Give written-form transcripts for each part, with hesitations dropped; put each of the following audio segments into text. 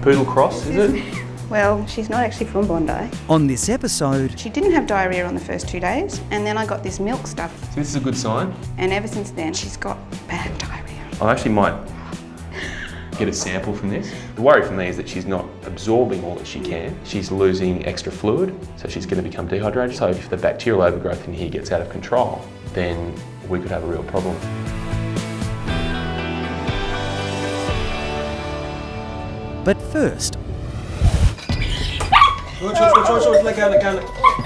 Poodle cross, is it? Well, she's not actually from Bondi. On this episode, She didn't have diarrhea on the first 2 days, and then I got this milk stuff. So this is a good sign. And ever since then, she's got bad diarrhea. I actually might get a sample from this. The worry for me is that she's not absorbing all that she can. She's losing extra fluid, so she's going to become dehydrated. So if the bacterial overgrowth in here gets out of control, then we could have a real problem. but first,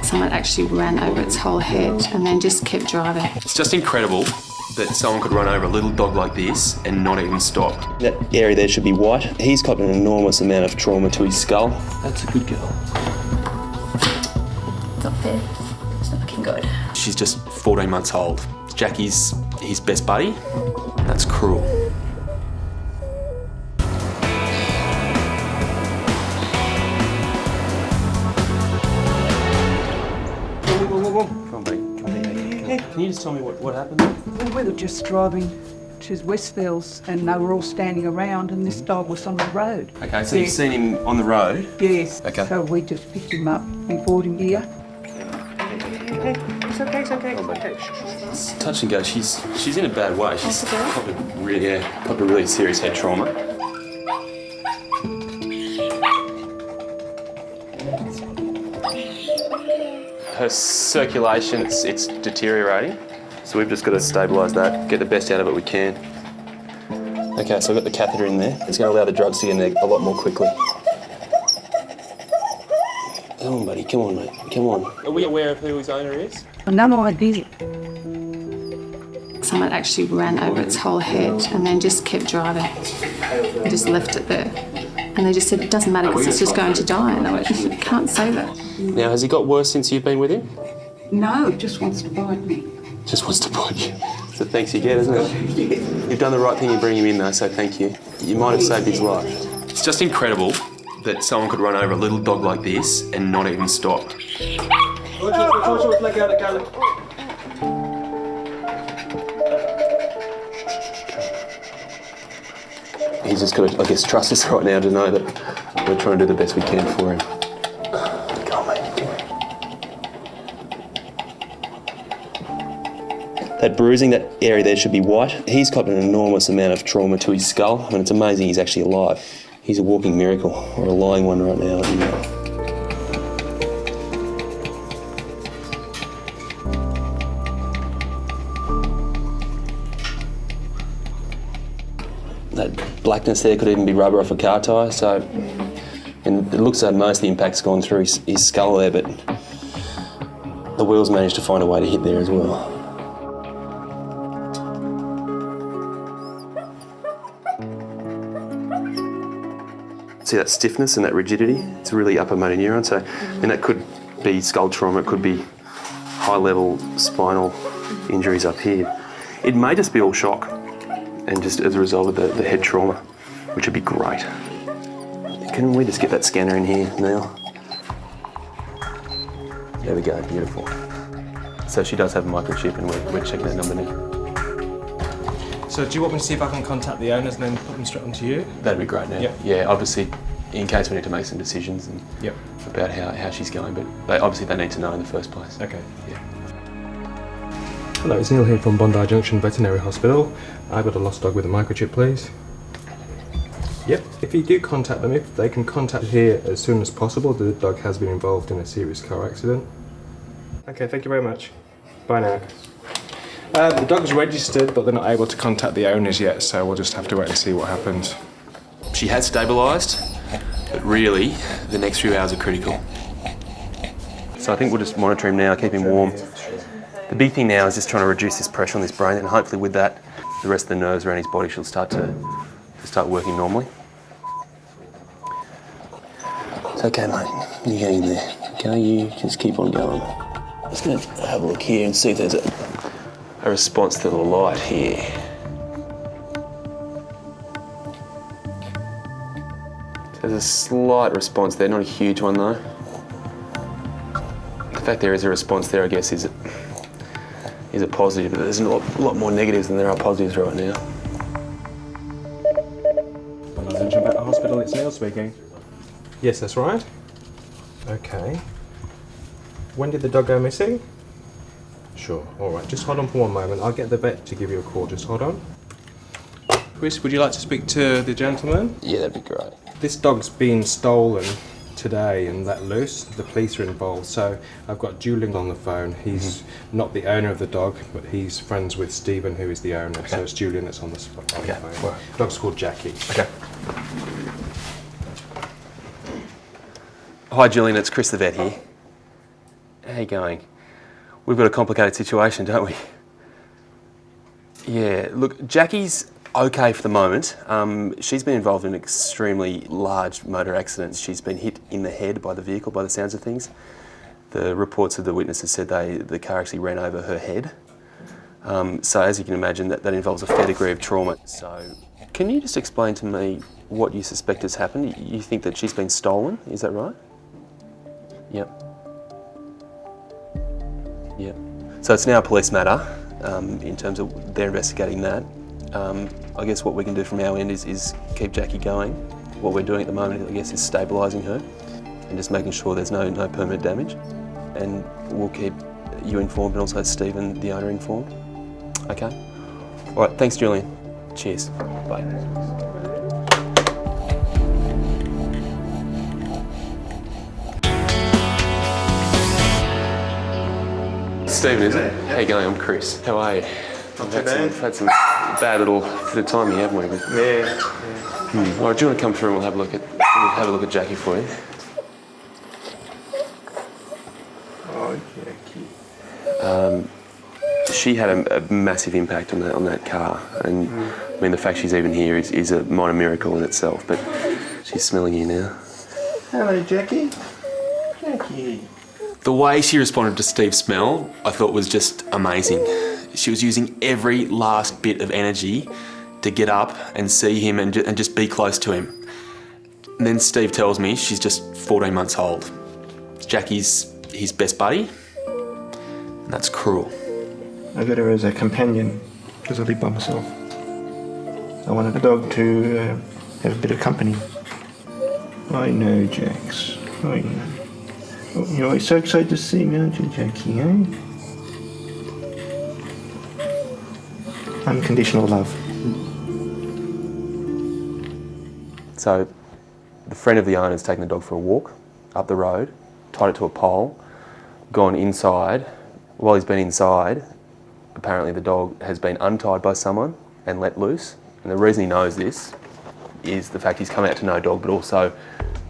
Someone actually ran over its whole head and then just kept driving. It's just incredible that someone could run over a little dog like this and not even stop. That area there should be white. He's got an enormous amount of trauma to his skull. That's a good girl. It's not fair. It's not looking good. She's just 14 months old. Jackie's his best buddy. That's cruel. Can you just tell me what happened? Well, we were just driving to Westfields and they were all standing around and this dog was on the road. Okay, so you've seen him on the road? Yes. Okay. So we just picked him up and brought him here. It's okay. Touch and go. She's in a bad way. She's probably really serious head trauma. Her circulation, it's deteriorating. So we've just got to stabilise that, get the best out of it we can. Okay, so I've got the catheter in there. It's going to allow the drugs to get in there a lot more quickly. Come on, buddy. Come on, mate. Come on. Are we aware of who his owner is? No idea. Someone actually ran over its whole head and then just kept driving and just left it there. And they just said, it doesn't matter because it's just going to die. And I went, you can't say that. Now, has he got worse since you've been with him? No, it just wants to bite me. Just wants to bite you. It's the thanks you get, isn't it? You've done the right thing in bringing him in, though, so thank you. You might have saved his life. It's just incredible that someone could run over a little dog like this and not even stop. He's just got to, I guess, trust us right now to know that we're trying to do the best we can for him. Go on, mate. That bruising, that area there should be white. He's got an enormous amount of trauma to his skull. I mean, it's amazing he's actually alive. He's a walking miracle, or a lying one right now. That blackness there could even be rubber off a car tyre, so and it looks like most of the impact's gone through his skull there, but the wheels managed to find a way to hit there as well. See that stiffness and that rigidity? It's a really upper motor neuron, so and that could be skull trauma, it could be high-level spinal injuries up here. It may just be all shock, and just as a result of the head trauma, which would be great. Can we just get that scanner in here now? There we go, beautiful. So she does have a microchip and we're checking that number now. So do you want me to see if I can contact the owners and then put them straight onto you? That'd be great now. Yep. Yeah, obviously, in case we need to make some decisions and about how she's going, but they need to know in the first place. Okay. Yeah. Hello, it's Neil here from Bondi Junction Veterinary Hospital. I've got a lost dog with a microchip, please. Yep, if you do contact them, if they can contact here as soon as possible, the dog has been involved in a serious car accident. Okay, thank you very much. Bye now. The dog's registered, but they're not able to contact the owners yet, so we'll just have to wait and see what happens. She has stabilised, but really, the next few hours are critical. So I think we'll just monitor him now, keep him warm. The big thing now is just trying to reduce this pressure on this brain, and hopefully with that, the rest of the nerves around his body should start working normally. It's okay, mate. You hang in there. Okay, you just keep on going. Just going to have a look here and see if there's a response to the light here. There's a slight response there, not a huge one though. The fact there is a response there, I guess, is a positive, but there's a lot more negatives than there are positives right now. Bondi Junction Vet Hospital, it's Neil speaking. Yes, that's right. Okay. When did the dog go missing? Sure, alright, just hold on for one moment. I'll get the vet to give you a call, just hold on. Chris, would you like to speak to the gentleman? Yeah, that'd be great. This dog's been stolen today and let loose. The police are involved, so I've got Julian on the phone. He's not the owner of the dog, but he's friends with Stephen, who is the owner. Okay. So it's Julian that's on the phone. Right. The dog's called Jackie. Okay. Hi Julian, it's Chris the vet here. How you going? We've got a complicated situation, don't we? Yeah, look, Jackie's okay for the moment. She's been involved in extremely large motor accidents. She's been hit in the head by the vehicle, by the sounds of things. The reports of the witnesses said the car actually ran over her head. So as you can imagine, that involves a fair degree of trauma. So can you just explain to me what you suspect has happened? You think that she's been stolen, is that right? Yep. Yep. So it's now a police matter in terms of they're investigating that. I guess what we can do from our end is keep Jackie going. What we're doing at the moment, I guess, is stabilising her and just making sure there's no permanent damage. And we'll keep you informed and also Stephen, the owner, informed. Okay? All right, thanks Julian. Cheers. Bye. Stephen, is it? How you going? I'm Chris. How are you? We've had some bad little bit of time here, haven't we? Yeah. All right, do you want to come through and we'll have a look at Jackie for you? Oh, Jackie. She had a massive impact on that car, and I mean the fact she's even here is a minor miracle in itself. But she's smelling you now. Hello, Jackie. Jackie. The way she responded to Steve's smell, I thought was just amazing. She was using every last bit of energy to get up and see him and just be close to him. And then Steve tells me she's just 14 months old. Jackie's his best buddy, and that's cruel. I got her as a companion because I live by myself. I wanted the dog to have a bit of company. I know, Jax. I know. Oh, you're always so excited to see me, aren't you, Jackie, eh? Unconditional love. So the friend of the owner's taken the dog for a walk up the road, tied it to a pole, gone inside. While he's been inside, apparently the dog has been untied by someone and let loose. And the reason he knows this is the fact he's come out to no dog, but also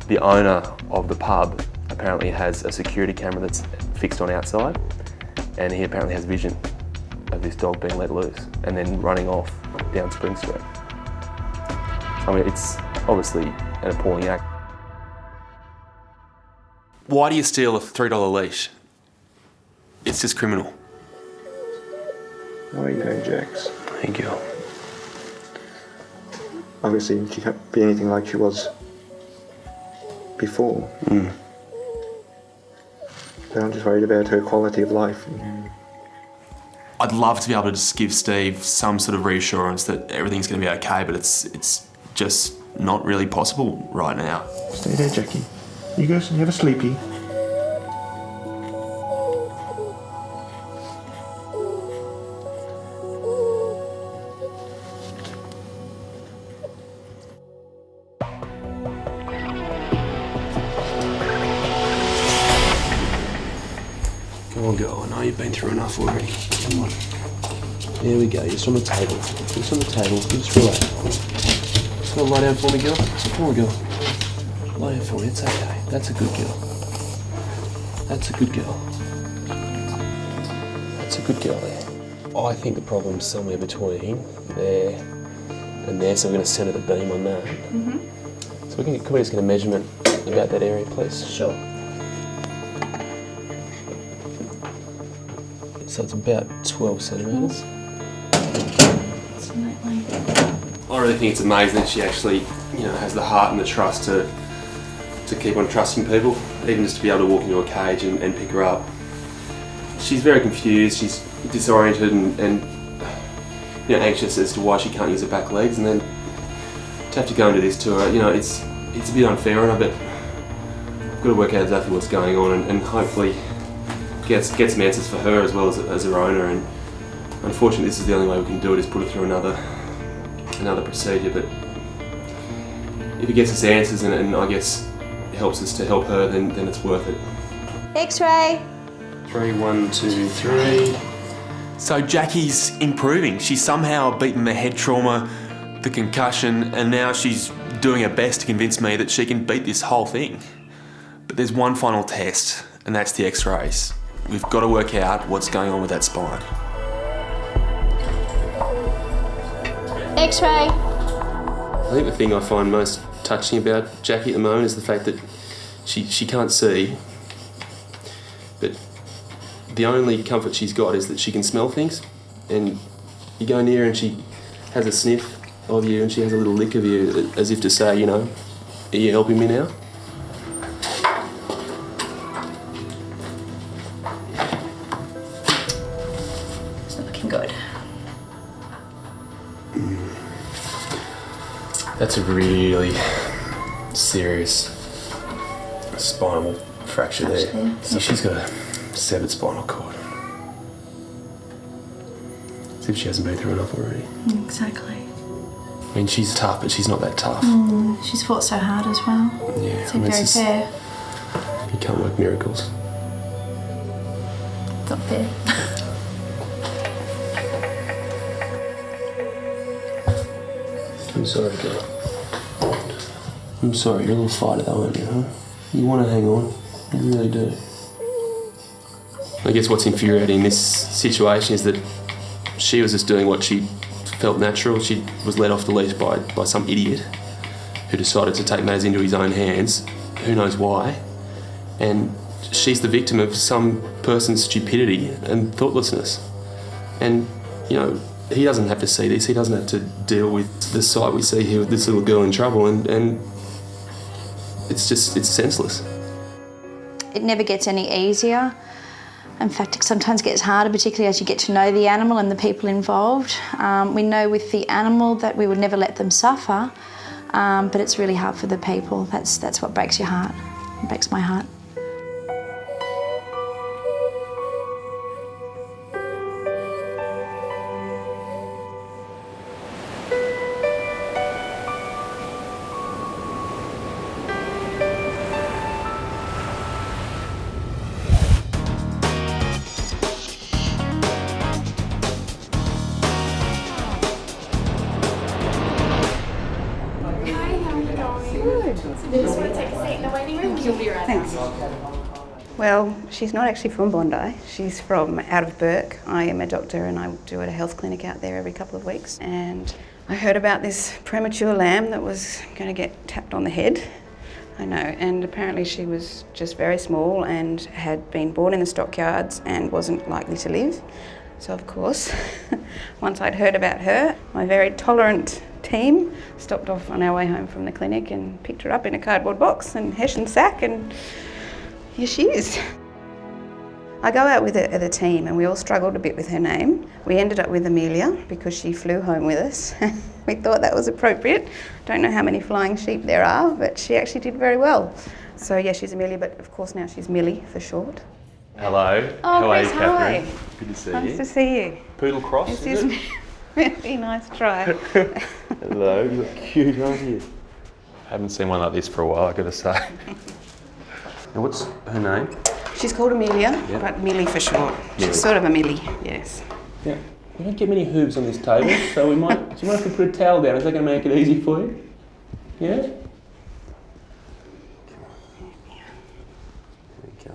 the owner of the pub apparently has a security camera that's fixed on outside, and he apparently has vision of this dog being let loose and then running off down Spring Street. I mean, it's obviously an appalling act. Why do you steal a $3 leash? It's just criminal. I know, Jax. Thank you. Obviously, she can't be anything like she was before. But I'm just worried about her quality of life. I'd love to be able to just give Steve some sort of reassurance that everything's going to be okay, but it's just not really possible right now. Stay there, Jackie. You go have a sleepy. Come on, girl. I know you've been through enough already. Come on. There we go. Just on the table. Just on the table. Just relax. Just gonna lie down for me, girl. Come on, girl. Lie down for me. It's okay. That's a good girl. That's a good girl. That's a good girl there. I think the problem's somewhere between there and there, so we're going to centre the beam on that. So can we just get a measurement about that area, please? Sure. So it's about 12 centimetres. I really think it's amazing that she actually, has the heart and the trust to keep on trusting people, even just to be able to walk into a cage and pick her up. She's very confused, she's disoriented and anxious as to why she can't use her back legs, and then to have to go into this to her, it's it's a bit unfair on her, but I've got to work out exactly what's going on and hopefully get some answers for her as well as her owner. And unfortunately, this is the only way we can do it, is put her through another procedure. But if it gets us answers and I guess it helps us to help her, then it's worth it. X-ray. 3, 1, 2, 3. So Jackie's improving. She's somehow beaten the head trauma, the concussion, and now she's doing her best to convince me that she can beat this whole thing. But there's one final test, and that's the X-rays. We've got to work out what's going on with that spine. X-ray. I think the thing I find most touching about Jackie at the moment is the fact that she can't see, but the only comfort she's got is that she can smell things. And you go near and she has a sniff of you and she has a little lick of you as if to say, you know, are you helping me now? It's not looking good. That's a really serious spinal fracture there. So she's got a severed spinal cord. As if she hasn't been through enough already. Exactly. I mean, she's tough, but she's not that tough. She's fought so hard as well. Yeah, It's very fair. You can't work miracles. It's not fair. I'm sorry, girl. I'm sorry, you're a little fighter though, aren't you, huh? You want to hang on. You really do. I guess what's infuriating in this situation is that she was just doing what she felt natural. She was let off the leash by some idiot who decided to take matters into his own hands. Who knows why? And she's the victim of some person's stupidity and thoughtlessness. And, you know, he doesn't have to see this. He doesn't have to deal with the sight we see here with this little girl in trouble. And it's senseless. It never gets any easier. In fact, it sometimes gets harder, particularly as you get to know the animal and the people involved. We know with the animal that we would never let them suffer, but it's really hard for the people. That's what breaks your heart. It breaks my heart. Well, she's not actually from Bondi. She's from out of Burke. I am a doctor and I do at a health clinic out there every couple of weeks. And I heard about this premature lamb that was going to get tapped on the head. I know, and apparently she was just very small and had been born in the stockyards and wasn't likely to live. So of course, once I'd heard about her, my very tolerant team stopped off on our way home from the clinic and picked her up in a cardboard box and Hessian sack, and here she is. I go out with her as a team and we all struggled a bit with her name. We ended up with Amelia because she flew home with us. We thought that was appropriate. Don't know how many flying sheep there are, but she actually did very well. So yeah, she's Amelia, but of course now she's Millie for short. Hello. Oh, How are you, Chris, Catherine? hi. Good to see you. Nice to see you. Poodle cross, This is really nice try. Hello, you look cute, aren't you? Haven't seen one like this for a while, I've got to say. Now, what's her name? She's called Amelia, Yep. but Millie for short. Millie. She's sort of a Millie, yes. Yeah. We don't get many hooves on this table, so we might. Do you mind if we put a towel down? Is that going to make it easy for you? Yeah? There we go.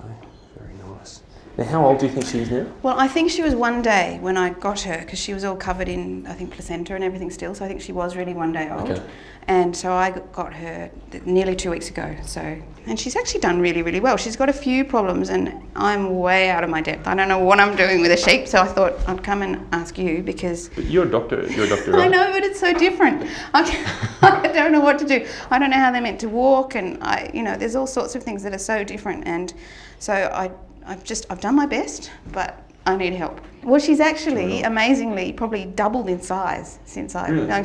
Very nice. Now, how old do you think she is now? Well, I think she was 1 day when I got her, because she was all covered in, I think, placenta and everything still, so I think she was really 1 day old. Okay. And so I got her nearly 2 weeks ago, and she's actually done really, really well. She's got a few problems and I'm way out of my depth. I don't know what I'm doing with a sheep, so I thought I'd come and ask you because... But you're a doctor, right? I know, but it's so different. I don't know what to do. I don't know how they're meant to walk, and there's all sorts of things that are so different. And so I've done my best, but I need help. Well, she's actually, amazingly, probably doubled in size since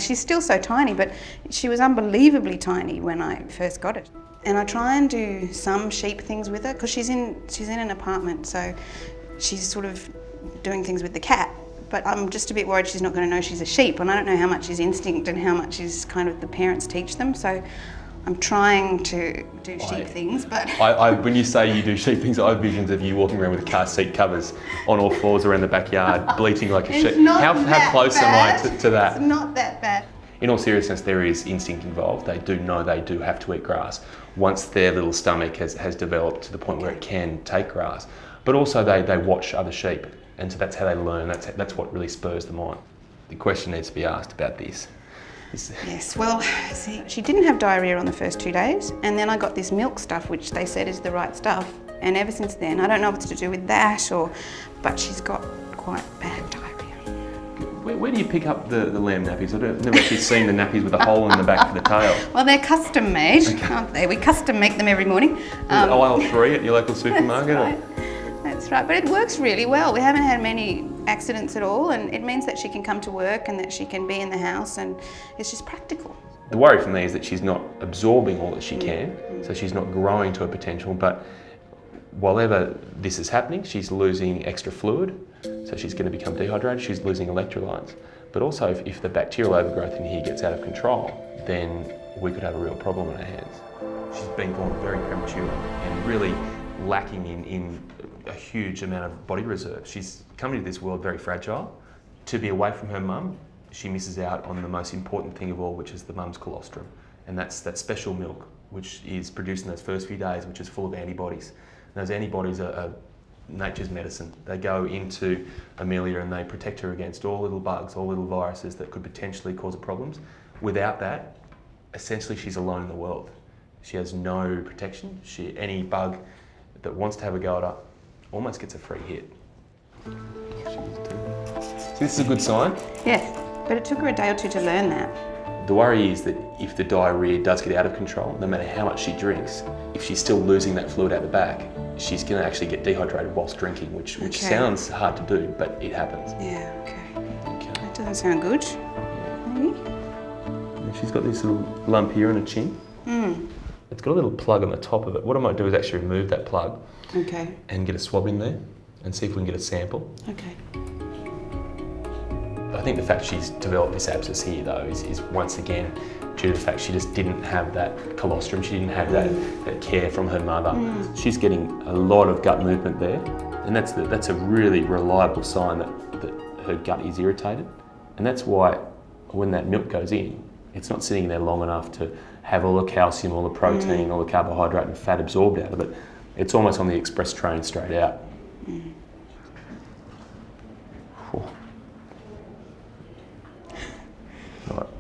she's still so tiny, but she was unbelievably tiny when I first got it. And I try and do some sheep things with her, because she's in an apartment, so she's sort of doing things with the cat. But I'm just a bit worried she's not going to know she's a sheep, and I don't know how much is instinct and how much is kind of the parents teach them. So I'm trying to do sheep things, but... when you say you do sheep things, I have visions of you walking around with car seat covers on all fours around the backyard, bleating like a sheep. How close am I to that? It's not that bad. In all seriousness, there is instinct involved. They do know they do have to eat grass once their little stomach has developed to the point where it can take grass. But also they watch other sheep, and so that's how they learn. That's what really spurs them on. The question needs to be asked about this. Yes, well, see, she didn't have diarrhoea on the first 2 days, and then I got this milk stuff, which they said is the right stuff. And ever since then, I don't know if it's to do with that but she's got quite bad diarrhoea. Where do you pick up the lamb nappies? I've never actually seen the nappies with a hole in the back for the tail. Well, they're custom made, aren't they? We custom make them every morning. Aisle 3 at your local supermarket? That's right, but it works really well. We haven't had many accidents at all, and it means that she can come to work and that she can be in the house, and it's just practical. The worry for me is that she's not absorbing all that she can, so she's not growing to her potential, but while ever this is happening, she's losing extra fluid, so she's going to become dehydrated, she's losing electrolytes. But also, if the bacterial overgrowth in here gets out of control, then we could have a real problem on our hands. She's been born very premature and really lacking in a huge amount of body reserve. She's come into this world very fragile. To be away from her mum, she misses out on the most important thing of all, which is the mum's colostrum. And that's that special milk, which is produced in those first few days, which is full of antibodies. And those antibodies are nature's medicine. They go into Amelia and they protect her against all little bugs, all little viruses that could potentially cause her problems. Without that, essentially she's alone in the world. She has no protection. Any bug that wants to have a go at her almost gets a free hit. So this is a good sign. Yes, but it took her a day or two to learn that. The worry is that if the diarrhoea does get out of control, no matter how much she drinks, if she's still losing that fluid out the back, she's going to actually get dehydrated whilst drinking, which sounds hard to do, but it happens. Yeah, okay. That doesn't sound good. Yeah. She's got this little lump here on her chin. It's got a little plug on the top of it. What I might do is actually remove that plug and get a swab in there and see if we can get a sample. Okay. I think the fact she's developed this abscess here, though, is once again due to the fact she just didn't have that colostrum, she didn't have that care from her mother. She's getting a lot of gut movement there, and that's a really reliable sign that her gut is irritated. And that's why when that milk goes in, it's not sitting there long enough to have all the calcium, all the protein, all the carbohydrate and fat absorbed out of it. It's almost on the express train straight out.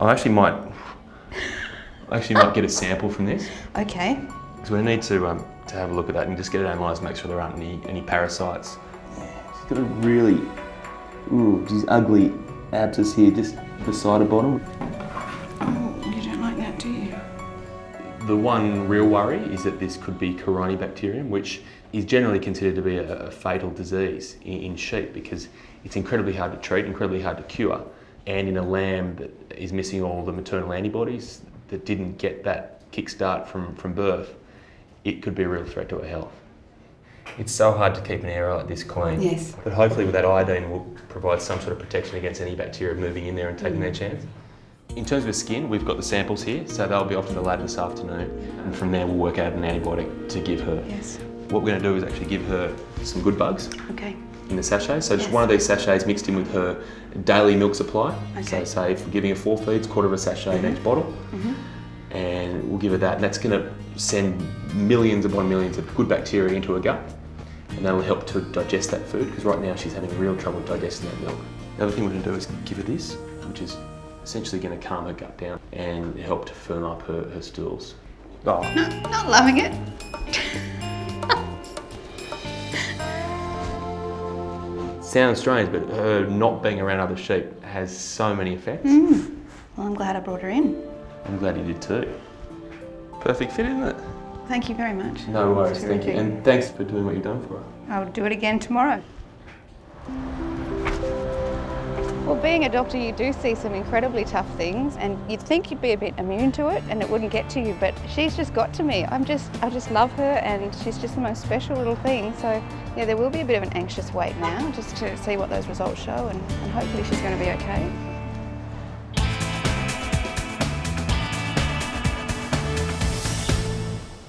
I actually might get a sample from this. Okay. Because we need to have a look at that and just get it analysed, make sure there aren't any parasites. She's got a really, these ugly abscess here, just beside the bottom. Oh, you don't like that, do you? The one real worry is that this could be Corynebacterium, which is generally considered to be a fatal disease in sheep because it's incredibly hard to treat, incredibly hard to cure. And in a lamb that is missing all the maternal antibodies that didn't get that kickstart from birth, it could be a real threat to her health. It's so hard to keep an area like this clean. Yes. But hopefully with that iodine will provide some sort of protection against any bacteria moving in there and taking their chance. In terms of her skin, we've got the samples here, so they'll be off to the lab this afternoon. And from there we'll work out an antibiotic to give her. Yes. What we're going to do is actually give her some good bugs. Okay. In the sachet, so just one of these sachets mixed in with her daily milk supply. Okay. So say if we're giving her 4 feeds, quarter of a sachet in each bottle, and we'll give her that, and that's going to send millions upon millions of good bacteria into her gut, and that'll help to digest that food, because right now she's having real trouble digesting that milk. The other thing we're going to do is give her this, which is essentially going to calm her gut down and help to firm up her stools. Oh. Not loving it. Sounds strange, but her not being around other sheep has so many effects. Well, I'm glad I brought her in. I'm glad you did too. Perfect fit, isn't it? Thank you very much. No worries, It's thank you. terrific. And thanks for doing what you've done for her. I'll do it again tomorrow. Well, being a doctor, you do see some incredibly tough things, and you'd think you'd be a bit immune to it and it wouldn't get to you, but she's just got to me. I just love her, and she's just the most special little thing. So yeah, there will be a bit of an anxious wait now just to see what those results show, and hopefully she's going to be okay.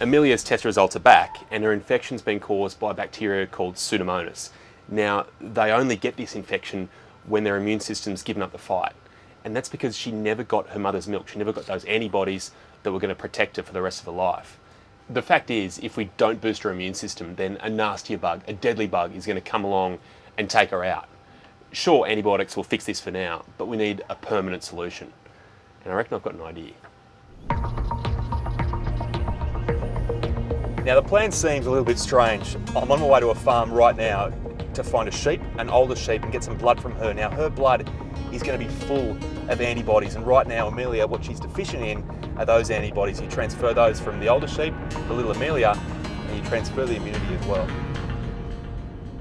Amelia's test results are back, and her infection's been caused by a bacteria called Pseudomonas. Now, they only get this infection when their immune system's given up the fight. And that's because she never got her mother's milk. She never got those antibodies that were going to protect her for the rest of her life. The fact is, if we don't boost her immune system, then a nastier bug, a deadly bug, is going to come along and take her out. Sure, antibiotics will fix this for now, but we need a permanent solution. And I reckon I've got an idea. Now the plan seems a little bit strange. I'm on my way to a farm right now to find a sheep, an older sheep, and get some blood from her. Now her blood is going to be full of antibodies, and right now Amelia, what she's deficient in are those antibodies. You transfer those from the older sheep, the little Amelia, and you transfer the immunity as well.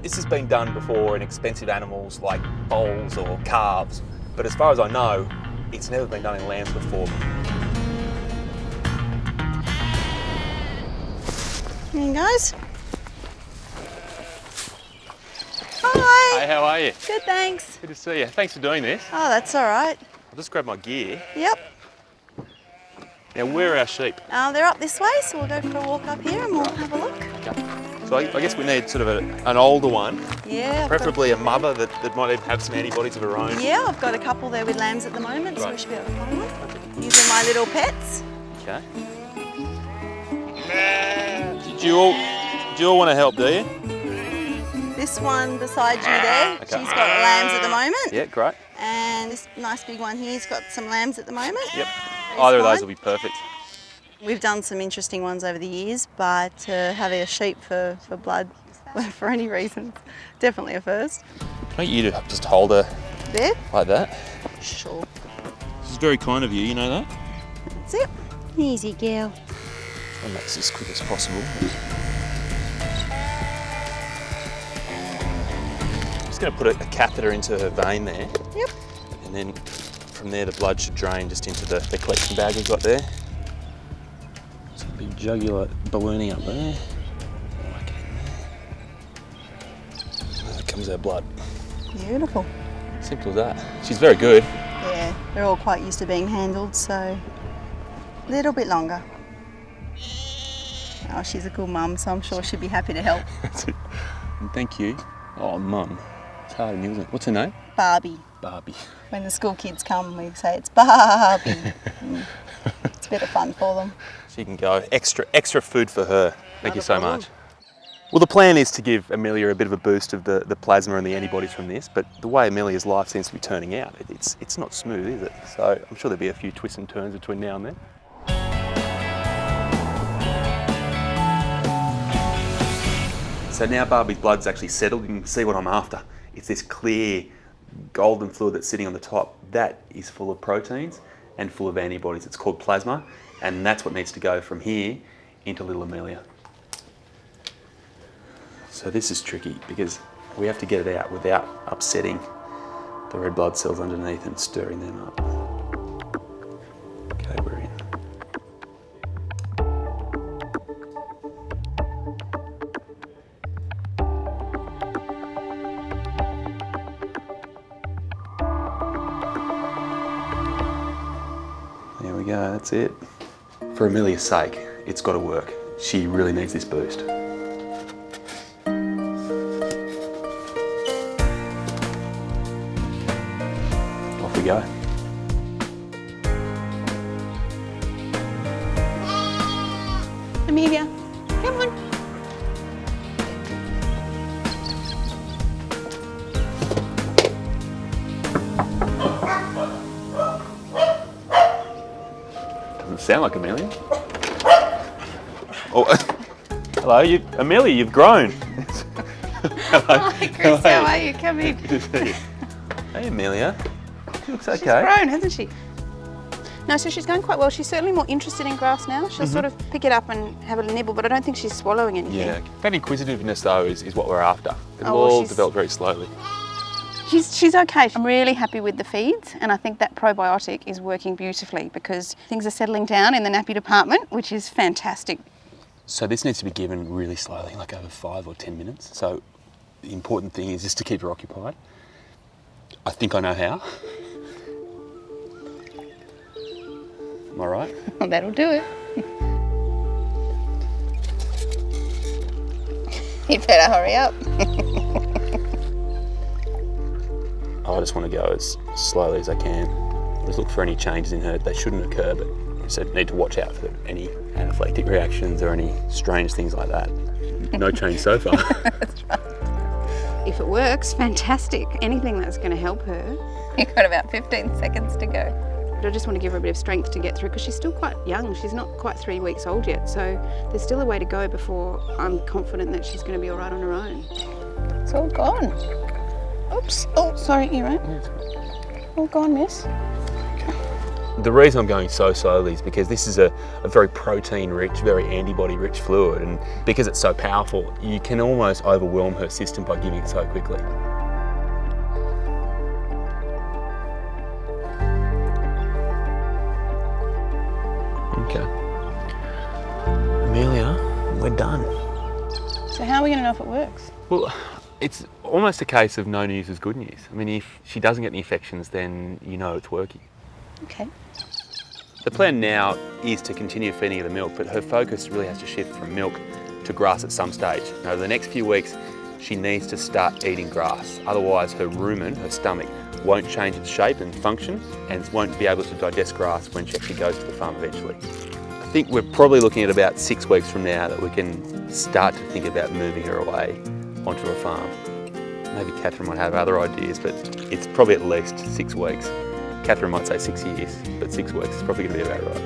This has been done before in expensive animals like bulls or calves, but as far as I know, it's never been done in lambs before. There you goes. Hi. Hey, how are you? Good, thanks. Good to see you. Thanks for doing this. Oh, that's all right. I'll just grab my gear. Yep. Now, where are our sheep? They're up this way, so we'll go for a walk up here and we'll have a look. Okay. So I guess we need sort of an older one. Yeah. Preferably a mother that might even have some antibodies of her own. Yeah, I've got a couple there with lambs at the moment, so we should be able to find one. These are my little pets. Okay. Do you all want to help, do you? This one beside you there, she's got lambs at the moment. Yeah, great. And this nice big one here's got some lambs at the moment. Yep. Either of those will be perfect. We've done some interesting ones over the years, but having a sheep for blood, for any reason, definitely a first. I want you to just hold her There? like that. Sure. This is very kind of you, you know that? That's it. Easy girl. I'll make this as quick as possible. Just going to put a catheter into her vein there. Yep. And then from there the blood should drain just into the collection bag we've got there. It's a big jugular ballooning up there. And there comes our blood. Beautiful. Simple as that. She's very good. Yeah, they're all quite used to being handled, so a little bit longer. Oh, she's a good mum, so I'm sure she'd be happy to help. That's it. And thank you. Oh, Mum. It's hard, isn't it? What's her name? Barbie. Barbie. When the school kids come, we say it's Barbie. It's a bit of fun for them. She can go. Extra food for her. Thank you so much. Well, the plan is to give Amelia a bit of a boost of the plasma and the antibodies from this, but the way Amelia's life seems to be turning out, it's not smooth, is it? So I'm sure there'll be a few twists and turns between now and then. So now Barbie's blood's actually settled, you can see what I'm after. It's this clear golden fluid that's sitting on the top. That is full of proteins and full of antibodies. It's called plasma, and that's what needs to go from here into little Amelia. So this is tricky because we have to get it out without upsetting the red blood cells underneath and stirring them up. Okay, we're in. There we go, that's it. For Amelia's sake, it's got to work. She really needs this boost. Off we go. Amelia, come on. Doesn't sound like Amelia. Oh, hello, Amelia, you've grown. Hello. Hi, Chris, how are you? Come in. Good to see you. Hey, Amelia. She looks okay. She's grown, hasn't she? No, so she's going quite well. She's certainly more interested in grass now. She'll sort of pick it up and have a nibble, but I don't think she's swallowing anything. Yeah, that inquisitiveness though is what we're after. It'll Oh, well, all she's- develop very slowly. She's okay. I'm really happy with the feeds, and I think that probiotic is working beautifully because things are settling down in the nappy department, which is fantastic. So this needs to be given really slowly, like over 5 or 10 minutes. So the important thing is just to keep her occupied. I think I know how. Am I right? Well, that'll do it. You better hurry up. I just want to go as slowly as I can. Just look for any changes in her. They shouldn't occur, but I said need to watch out for any anaphylactic reactions or any strange things like that. No change so far. That's right. If it works, fantastic. Anything that's going to help her. You've got about 15 seconds to go. But I just want to give her a bit of strength to get through because she's still quite young. She's not quite 3 weeks old yet, so there's still a way to go before I'm confident that she's going to be all right on her own. It's all gone. Oops. Oh, sorry, you're right. All gone, miss. The reason I'm going so slowly is because this is a very protein-rich, very antibody-rich fluid, and because it's so powerful, you can almost overwhelm her system by giving it so quickly. Okay. Amelia, we're done. So how are we going to know if it works? Well, it's almost a case of no news is good news. I mean, if she doesn't get any infections, then you know it's working. Okay. The plan now is to continue feeding her the milk, but her focus really has to shift from milk to grass at some stage. Now, over the next few weeks, she needs to start eating grass. Otherwise, her rumen, her stomach, won't change its shape and function and won't be able to digest grass when she actually goes to the farm eventually. I think we're probably looking at about 6 weeks from now that we can start to think about moving her away onto a farm. Maybe Catherine might have other ideas, but it's probably at least 6 weeks. Catherine might say 6 years, but 6 weeks is probably going to be about right.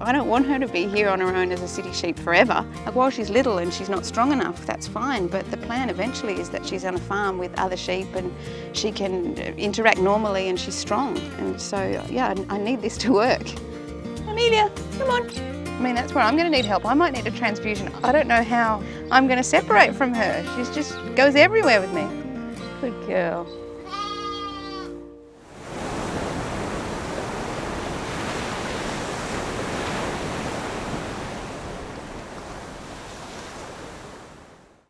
I don't want her to be here on her own as a city sheep forever. Like while she's little and she's not strong enough, that's fine, but the plan eventually is that she's on a farm with other sheep and she can interact normally and she's strong. And so, yeah, I need this to work. Amelia, come on. I mean, that's where I'm going to need help. I might need a transfusion. I don't know how I'm going to separate from her. She just goes everywhere with me. Good girl.